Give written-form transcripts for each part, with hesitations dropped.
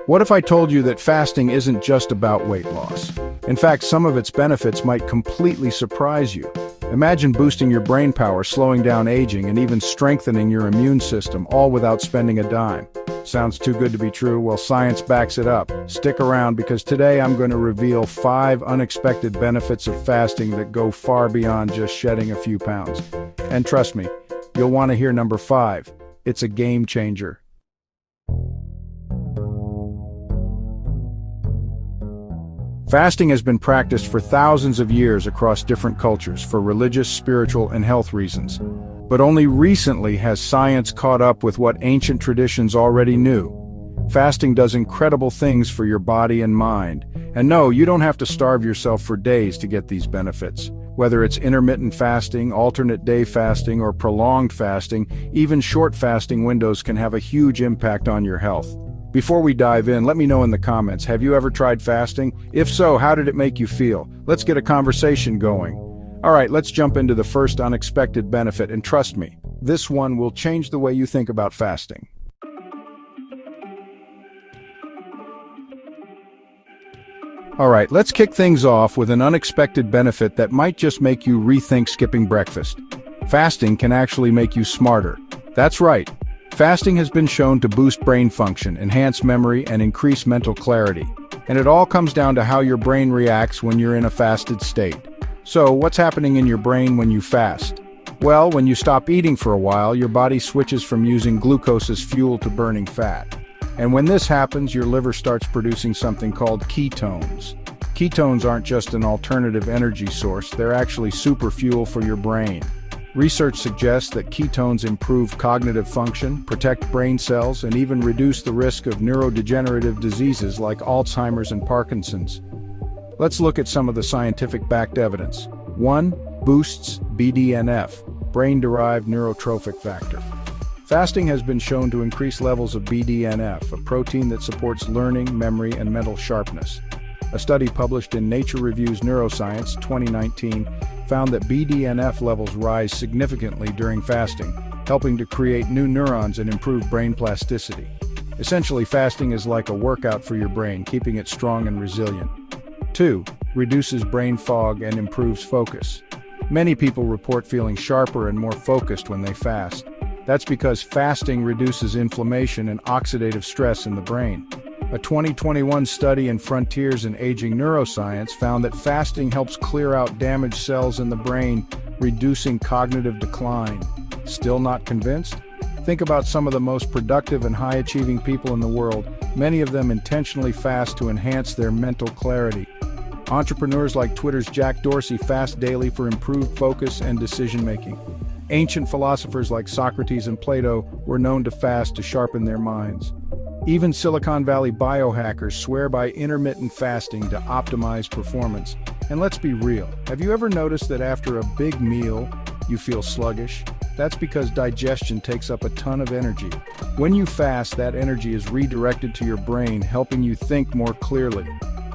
What if I told you that fasting isn't just about weight loss? In fact, some of its benefits might completely surprise you. Imagine boosting your brain power, slowing down aging, and even strengthening your immune system, all without spending a dime. Sounds too good to be true? Well, science backs it up. Stick around because today I'm going to reveal 5 unexpected benefits of fasting that go far beyond just shedding a few pounds. And trust me, you'll want to hear number 5. It's a game changer. Fasting has been practiced for thousands of years across different cultures for religious, spiritual, and health reasons. But only recently has science caught up with what ancient traditions already knew. Fasting does incredible things for your body and mind. And no, you don't have to starve yourself for days to get these benefits. Whether it's intermittent fasting, alternate day fasting, or prolonged fasting, even short fasting windows can have a huge impact on your health. Before we dive in, let me know in the comments, have you ever tried fasting? If so, how did it make you feel? Let's get a conversation going. Alright, let's jump into the first unexpected benefit, and trust me, this one will change the way you think about fasting. Alright, let's kick things off with an unexpected benefit that might just make you rethink skipping breakfast. Fasting can actually make you smarter. That's right. Fasting has been shown to boost brain function, enhance memory, and increase mental clarity. And it all comes down to how your brain reacts when you're in a fasted state. So, what's happening in your brain when you fast? Well, when you stop eating for a while, your body switches from using glucose as fuel to burning fat. And when this happens, your liver starts producing something called ketones. Ketones aren't just an alternative energy source, they're actually super fuel for your brain. Research suggests that ketones improve cognitive function, protect brain cells, and even reduce the risk of neurodegenerative diseases like Alzheimer's and Parkinson's. Let's look at some of the scientific-backed evidence. 1. Boosts BDNF, brain-derived neurotrophic factor. Fasting has been shown to increase levels of BDNF, a protein that supports learning, memory, and mental sharpness. A study published in Nature Reviews Neuroscience 2019 found that BDNF levels rise significantly during fasting, helping to create new neurons and improve brain plasticity. Essentially, fasting is like a workout for your brain, keeping it strong and resilient. 2. Reduces brain fog and improves focus. Many people report feeling sharper and more focused when they fast. That's because fasting reduces inflammation and oxidative stress in the brain. A 2021 study in Frontiers in Aging Neuroscience found that fasting helps clear out damaged cells in the brain, reducing cognitive decline. Still not convinced? Think about some of the most productive and high-achieving people in the world. Many of them intentionally fast to enhance their mental clarity. Entrepreneurs like Twitter's Jack Dorsey fast daily for improved focus and decision-making. Ancient philosophers like Socrates and Plato were known to fast to sharpen their minds. Even Silicon Valley biohackers swear by intermittent fasting to optimize performance. And let's be real, have you ever noticed that after a big meal, you feel sluggish? That's because digestion takes up a ton of energy. When you fast, that energy is redirected to your brain, helping you think more clearly.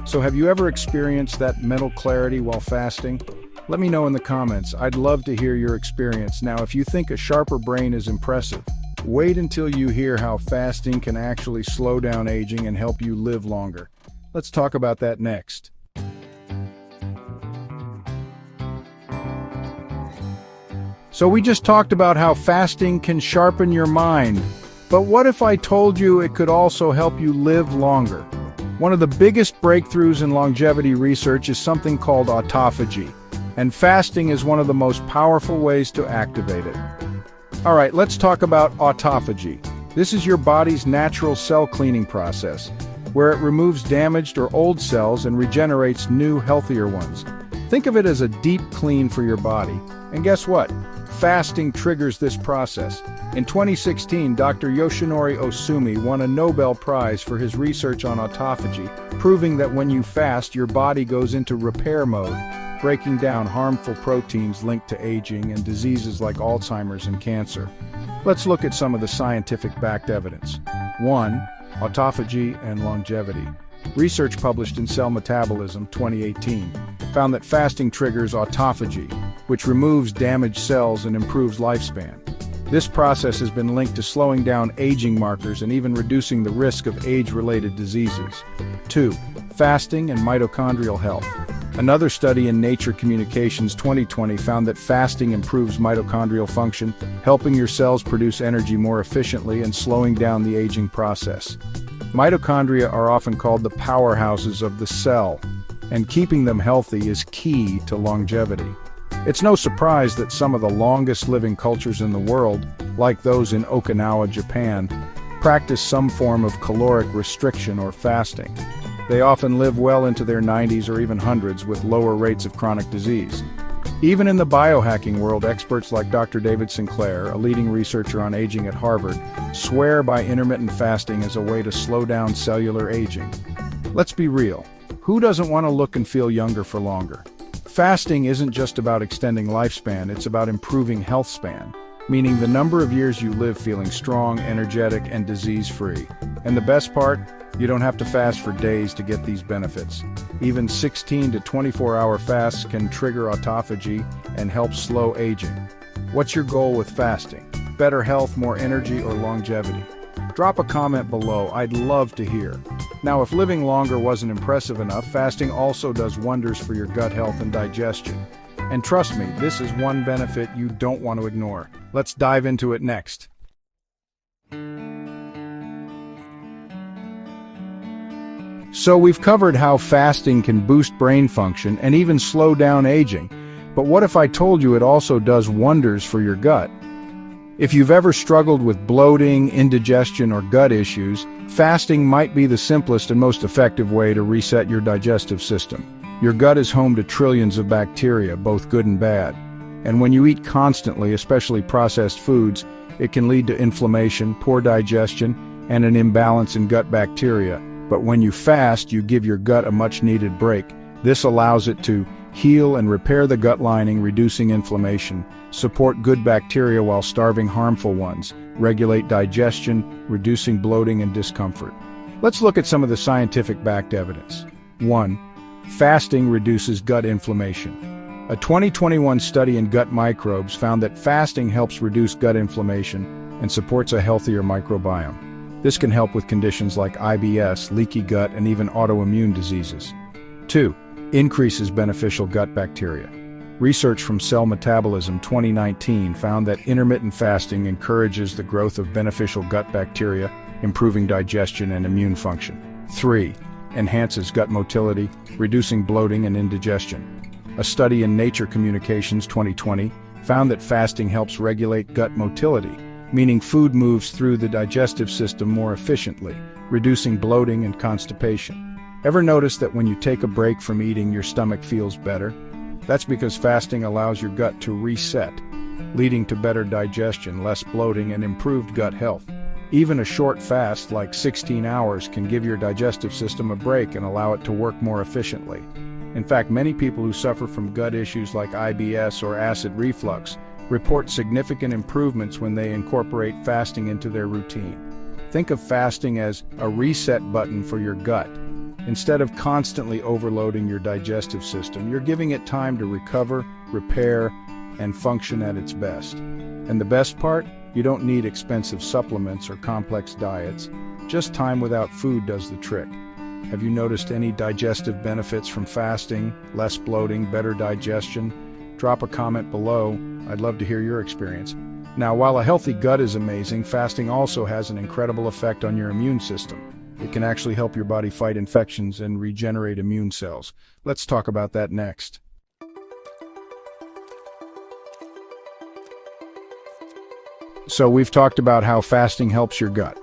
So have you ever experienced that mental clarity while fasting? Let me know in the comments. I'd love to hear your experience. Now, if you think a sharper brain is impressive, wait until you hear how fasting can actually slow down aging and help you live longer. Let's talk about that next. So we just talked about how fasting can sharpen your mind. But what if I told you it could also help you live longer? One of the biggest breakthroughs in longevity research is something called autophagy. And fasting is one of the most powerful ways to activate it. All right, let's talk about autophagy. This is your body's natural cell cleaning process, where it removes damaged or old cells and regenerates new, healthier ones. Think of it as a deep clean for your body. And guess what? Fasting triggers this process. In 2016, Dr. Yoshinori Osumi won a Nobel Prize for his research on autophagy, proving that when you fast, your body goes into repair mode, breaking down harmful proteins linked to aging and diseases like Alzheimer's and cancer. Let's look at some of the scientific-backed evidence. 1. Autophagy and longevity. Research published in Cell Metabolism 2018 found that fasting triggers autophagy, which removes damaged cells and improves lifespan. This process has been linked to slowing down aging markers and even reducing the risk of age-related diseases. 2. Fasting and mitochondrial health. Another study in Nature Communications 2020 found that fasting improves mitochondrial function, helping your cells produce energy more efficiently and slowing down the aging process. Mitochondria are often called the powerhouses of the cell, and keeping them healthy is key to longevity. It's no surprise that some of the longest-living cultures in the world, like those in Okinawa, Japan, practice some form of caloric restriction or fasting. They often live well into their 90s or even hundreds with lower rates of chronic disease. Even in the biohacking world, experts like Dr. David Sinclair, a leading researcher on aging at Harvard, swear by intermittent fasting as a way to slow down cellular aging. Let's be real. Who doesn't want to look and feel younger for longer? Fasting isn't just about extending lifespan, it's about improving health span, meaning the number of years you live feeling strong, energetic, and disease-free. And the best part? You don't have to fast for days to get these benefits. Even 16 to 24-hour fasts can trigger autophagy and help slow aging. What's your goal with fasting? Better health, more energy, or longevity? Drop a comment below, I'd love to hear. Now, if living longer wasn't impressive enough, fasting also does wonders for your gut health and digestion. And trust me, this is one benefit you don't want to ignore. Let's dive into it next. So we've covered how fasting can boost brain function and even slow down aging. But what if I told you it also does wonders for your gut? If you've ever struggled with bloating, indigestion, or gut issues, fasting might be the simplest and most effective way to reset your digestive system. Your gut is home to trillions of bacteria, both good and bad. And when you eat constantly, especially processed foods, it can lead to inflammation, poor digestion, and an imbalance in gut bacteria. But when you fast, you give your gut a much-needed break. This allows it to heal and repair the gut lining, reducing inflammation, support good bacteria while starving harmful ones, regulate digestion, reducing bloating and discomfort. Let's look at some of the scientific-backed evidence. 1. Fasting reduces gut inflammation. A 2021 study in gut microbes found that fasting helps reduce gut inflammation and supports a healthier microbiome. This can help with conditions like IBS, leaky gut, and even autoimmune diseases. 2. Increases beneficial gut bacteria. Research from Cell Metabolism 2019 found that intermittent fasting encourages the growth of beneficial gut bacteria, improving digestion and immune function. 3. Enhances gut motility, reducing bloating and indigestion. A study in Nature Communications 2020 found that fasting helps regulate gut motility, meaning food moves through the digestive system more efficiently, reducing bloating and constipation. Ever notice that when you take a break from eating, your stomach feels better? That's because fasting allows your gut to reset, leading to better digestion, less bloating, and improved gut health. Even a short fast, like 16 hours, can give your digestive system a break and allow it to work more efficiently. In fact, many people who suffer from gut issues like IBS or acid reflux report significant improvements when they incorporate fasting into their routine. Think of fasting as a reset button for your gut. Instead of constantly overloading your digestive system, you're giving it time to recover, repair, and function at its best. And the best part? You don't need expensive supplements or complex diets. Just time without food does the trick. Have you noticed any digestive benefits from fasting? Less bloating, better digestion? Drop a comment below. I'd love to hear your experience. Now, while a healthy gut is amazing, fasting also has an incredible effect on your immune system. It can actually help your body fight infections and regenerate immune cells. Let's talk about that next. So we've talked about how fasting helps your gut.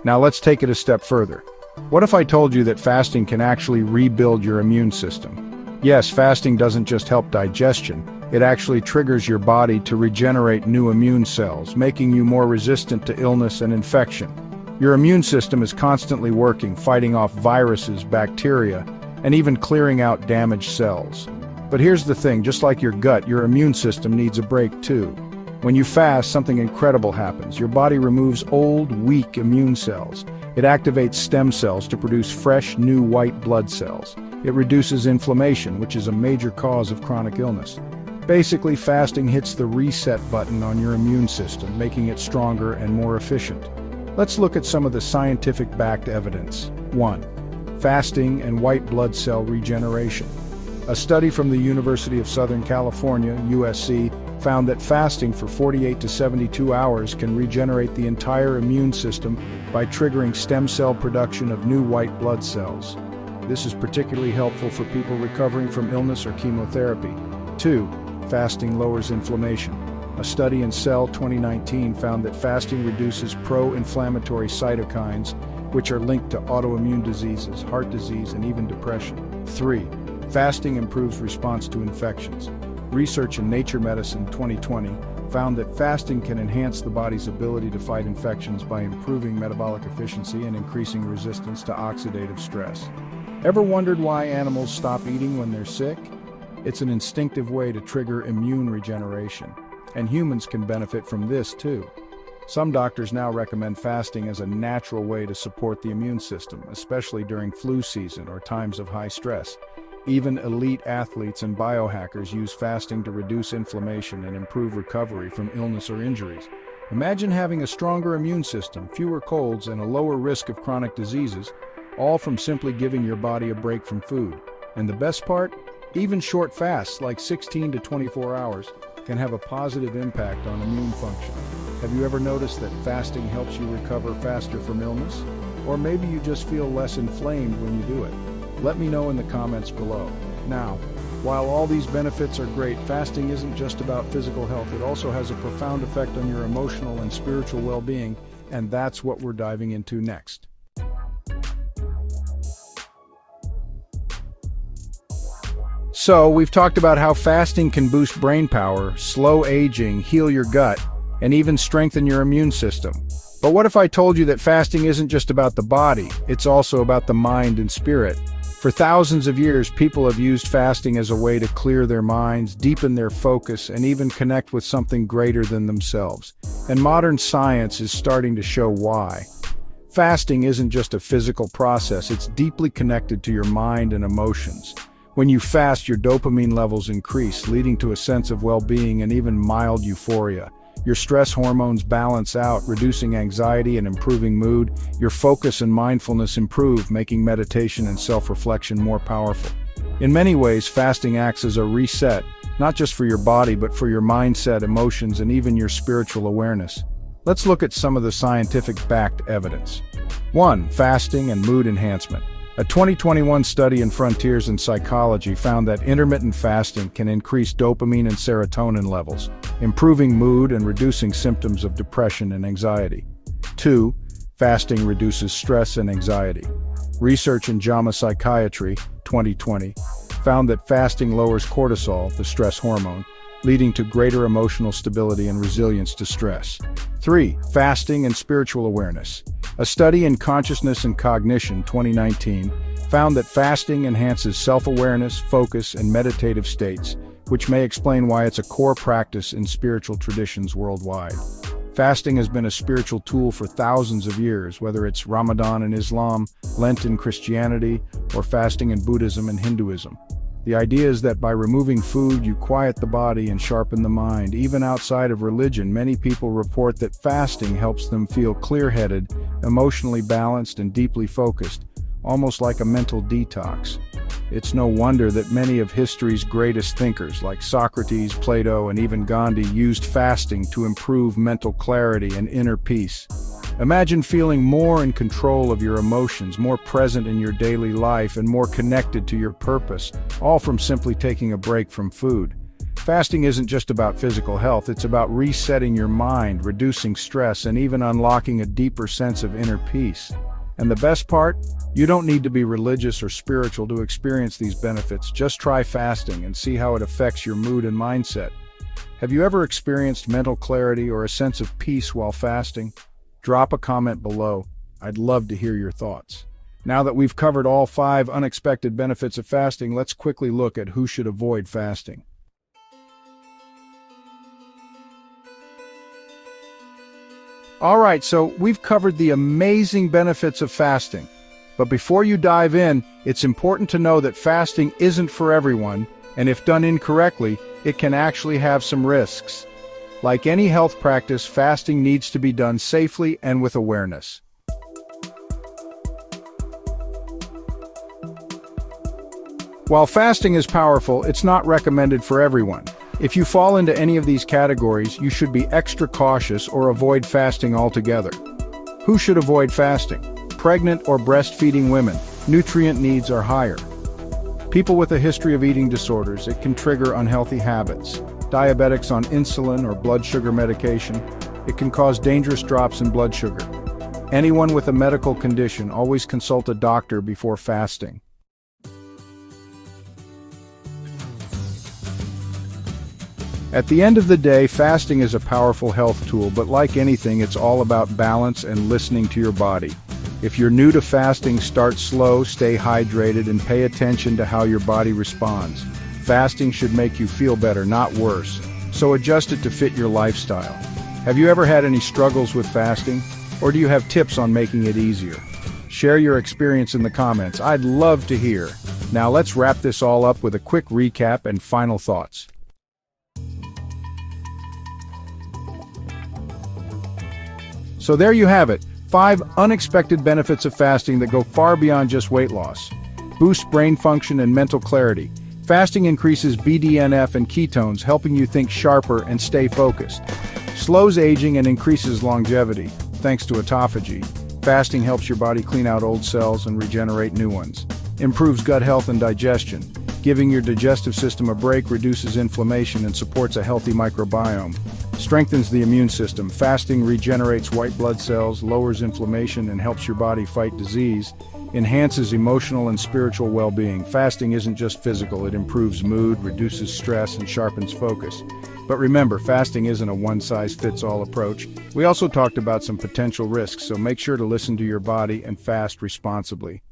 Now let's take it a step further. What if I told you that fasting can actually rebuild your immune system? Yes, fasting doesn't just help digestion. It actually triggers your body to regenerate new immune cells, making you more resistant to illness and infection. Your immune system is constantly working, fighting off viruses, bacteria, and even clearing out damaged cells. But here's the thing, just like your gut, your immune system needs a break too. When you fast, something incredible happens. Your body removes old, weak immune cells. It activates stem cells to produce fresh, new white blood cells. It reduces inflammation, which is a major cause of chronic illness. Basically, fasting hits the reset button on your immune system, making it stronger and more efficient. Let's look at some of the scientific-backed evidence. 1. Fasting and white blood cell regeneration. A study from the University of Southern California, USC, found that fasting for 48 to 72 hours can regenerate the entire immune system by triggering stem cell production of new white blood cells. This is particularly helpful for people recovering from illness or chemotherapy. 2. Fasting lowers inflammation. A study in Cell 2019 found that fasting reduces pro-inflammatory cytokines, which are linked to autoimmune diseases, heart disease, and even depression. 3. Fasting improves response to infections. Research in Nature Medicine 2020 found that fasting can enhance the body's ability to fight infections by improving metabolic efficiency and increasing resistance to oxidative stress. Ever wondered why animals stop eating when they're sick? It's an instinctive way to trigger immune regeneration, and humans can benefit from this too. Some doctors now recommend fasting as a natural way to support the immune system, especially during flu season or times of high stress. Even elite athletes and biohackers use fasting to reduce inflammation and improve recovery from illness or injuries. Imagine having a stronger immune system, fewer colds, and a lower risk of chronic diseases, all from simply giving your body a break from food. And the best part? Even short fasts, like 16 to 24 hours, can have a positive impact on immune function. Have you ever noticed that fasting helps you recover faster from illness? Or maybe you just feel less inflamed when you do it. Let me know in the comments below. Now, while all these benefits are great, fasting isn't just about physical health. It also has a profound effect on your emotional and spiritual well-being, and that's what we're diving into next. So, we've talked about how fasting can boost brain power, slow aging, heal your gut, and even strengthen your immune system. But what if I told you that fasting isn't just about the body, it's also about the mind and spirit? For thousands of years, people have used fasting as a way to clear their minds, deepen their focus, and even connect with something greater than themselves. And modern science is starting to show why. Fasting isn't just a physical process, it's deeply connected to your mind and emotions. When you fast, your dopamine levels increase, leading to a sense of well-being and even mild euphoria. Your stress hormones balance out, reducing anxiety and improving mood. Your focus and mindfulness improve, making meditation and self-reflection more powerful. In many ways, fasting acts as a reset, not just for your body, but for your mindset, emotions, and even your spiritual awareness. Let's look at some of the scientific-backed evidence. 1. Fasting and mood enhancement. A 2021 study in Frontiers in Psychology found that intermittent fasting can increase dopamine and serotonin levels, improving mood and reducing symptoms of depression and anxiety. 2. Fasting reduces stress and anxiety. Research in JAMA Psychiatry, 2020, found that fasting lowers cortisol, the stress hormone, leading to greater emotional stability and resilience to stress. 3. Fasting and spiritual awareness. A study in Consciousness and Cognition, 2019, found that fasting enhances self-awareness, focus, and meditative states, which may explain why it's a core practice in spiritual traditions worldwide. Fasting has been a spiritual tool for thousands of years, whether it's Ramadan in Islam, Lent in Christianity, or fasting in Buddhism and Hinduism. The idea is that by removing food, you quiet the body and sharpen the mind. Even outside of religion, many people report that fasting helps them feel clear-headed, emotionally balanced, and deeply focused, almost like a mental detox. It's no wonder that many of history's greatest thinkers, like Socrates, Plato, and even Gandhi, used fasting to improve mental clarity and inner peace. Imagine feeling more in control of your emotions, more present in your daily life, and more connected to your purpose, all from simply taking a break from food. Fasting isn't just about physical health, it's about resetting your mind, reducing stress, and even unlocking a deeper sense of inner peace. And the best part? You don't need to be religious or spiritual to experience these benefits. Just try fasting and see how it affects your mood and mindset. Have you ever experienced mental clarity or a sense of peace while fasting? Drop a comment below. I'd love to hear your thoughts. Now that we've covered all 5 unexpected benefits of fasting, let's quickly look at who should avoid fasting. Alright, so we've covered the amazing benefits of fasting. But before you dive in, it's important to know that fasting isn't for everyone. and if done incorrectly, it can actually have some risks. Like any health practice, fasting needs to be done safely and with awareness. While fasting is powerful, it's not recommended for everyone. If you fall into any of these categories, you should be extra cautious or avoid fasting altogether. Who should avoid fasting? Pregnant or breastfeeding women. Nutrient needs are higher. People with a history of eating disorders, it can trigger unhealthy habits. Diabetics on insulin or blood sugar medication, it can cause dangerous drops in blood sugar. Anyone with a medical condition, always consult a doctor before fasting. At the end of the day, fasting is a powerful health tool, but like anything, it's all about balance and listening to your body. If you're new to fasting, start slow, stay hydrated, and pay attention to how your body responds. Fasting should make you feel better, not worse, so adjust it to fit your lifestyle. Have you ever had any struggles with fasting, or do you have tips on making it easier? Share your experience in the comments. I'd love to hear. Now let's wrap this all up with a quick recap and final thoughts. So there you have it, 5 unexpected benefits of fasting that go far beyond just weight loss. Boost brain function and mental clarity. Fasting increases BDNF and ketones, helping you think sharper and stay focused. Slows aging and increases longevity, thanks to autophagy. Fasting helps your body clean out old cells and regenerate new ones. Improves gut health and digestion. Giving your digestive system a break reduces inflammation and supports a healthy microbiome. Strengthens the immune system. Fasting regenerates white blood cells, lowers inflammation, and helps your body fight disease. Enhances emotional and spiritual well-being. Fasting isn't just physical, it improves mood, reduces stress, and sharpens focus. But remember, fasting isn't a one-size-fits-all approach. We also talked about some potential risks, so make sure to listen to your body and fast responsibly.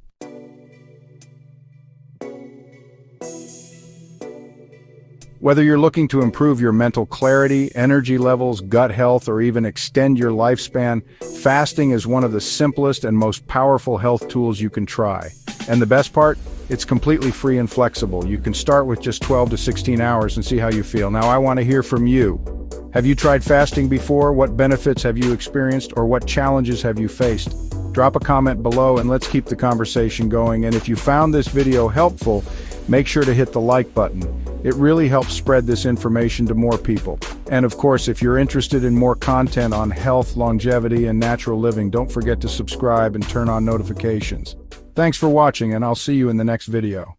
Whether you're looking to improve your mental clarity, energy levels, gut health, or even extend your lifespan, fasting is one of the simplest and most powerful health tools you can try. And the best part? It's completely free and flexible. You can start with just 12 to 16 hours and see how you feel. Now I want to hear from you. Have you tried fasting before? What benefits have you experienced, or what challenges have you faced? Drop a comment below and let's keep the conversation going. And if you found this video helpful, make sure to hit the like button. It really helps spread this information to more people. And of course, if you're interested in more content on health, longevity, and natural living, don't forget to subscribe and turn on notifications. Thanks for watching, and I'll see you in the next video.